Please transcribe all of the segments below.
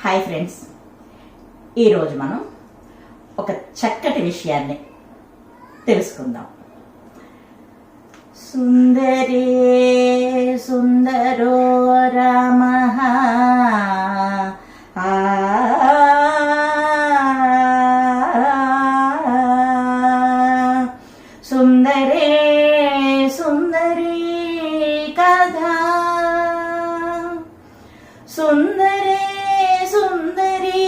Hi friends, ఈరోజు మనం ఒక చక్కటి విషయాన్ని తెలుసుకుందాం. సుందరే సుందరో రామః సుందరే సుందరీ కథా సుందరే సుందరీ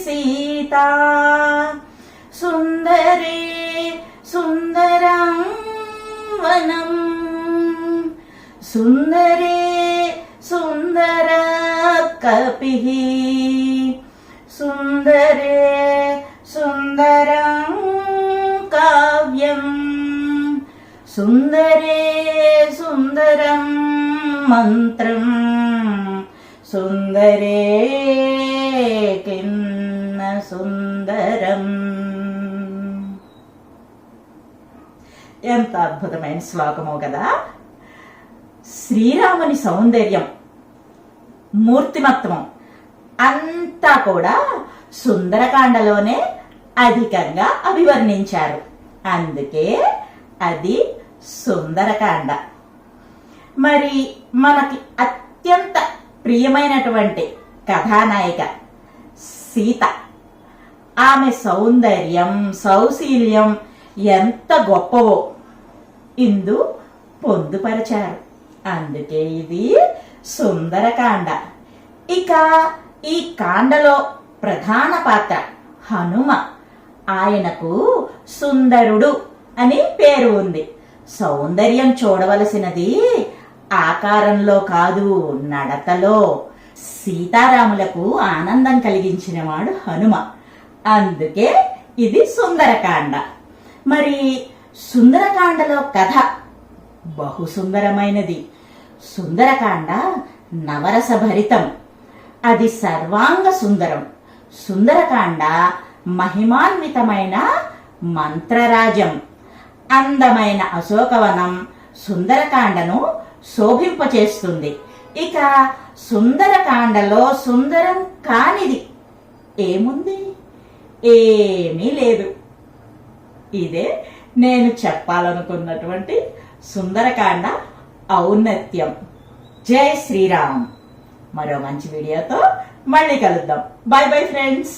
సీతా సుందరే సుందరం వనం సుందరే సుందర కపిః సుందరే సుందరం కావ్యం సుందరే సుందరం మంత్రం సుందరే కిన్న సుందరం. ఎంత అద్భుతమైన శ్లోకమో కదా. శ్రీరాముని సౌందర్యం, మూర్తిమత్వం అంతా కూడా సుందరకాండలోనే అధికంగా అభివర్ణించారు. అందుకే అది సుందరకాండ. మరి మనకి అత్యంత ప్రియమైనటువంటి కథానాయిక సీత, ఆమె సౌందర్యం సౌశీల్యం ఎంత గొప్పవో ఇందు పొందుపరిచారు. అందుకే ఇది సుందరకాండ. ఇక ఈ కాండలో ప్రధాన పాత్ర హనుమ. ఆయనకు సుందరుడు అని పేరు ఉంది. సౌందర్యం చూడవలసినది ఆకారంలో కాదు, నడతలో. సీతారాములకు ఆనందం కలిగించినవాడు హనుమ. అందుకే ఇది సుందరకాండ. మరి సుందరకాండలో కథ బహు సుందరమైనది. సుందరకాండ నవరస భరితం. అది సర్వాంగ సుందరం. సుందరకాండ మహిమాన్వితమైన మంత్రరాజం. అందమైన అశోకవనం సుందరకాండను శోభింపచేస్తుంది. ఇక సుందరకాండలో సుందరం కానిది ఏముంది? ఏమీ లేదు. ఇదే నేను చెప్పాలనుకున్నటువంటి సుందరకాండ ఔన్నత్యం. జై శ్రీరామ్. మరో మంచి వీడియోతో మళ్ళీ కలుద్దాం. By bye friends.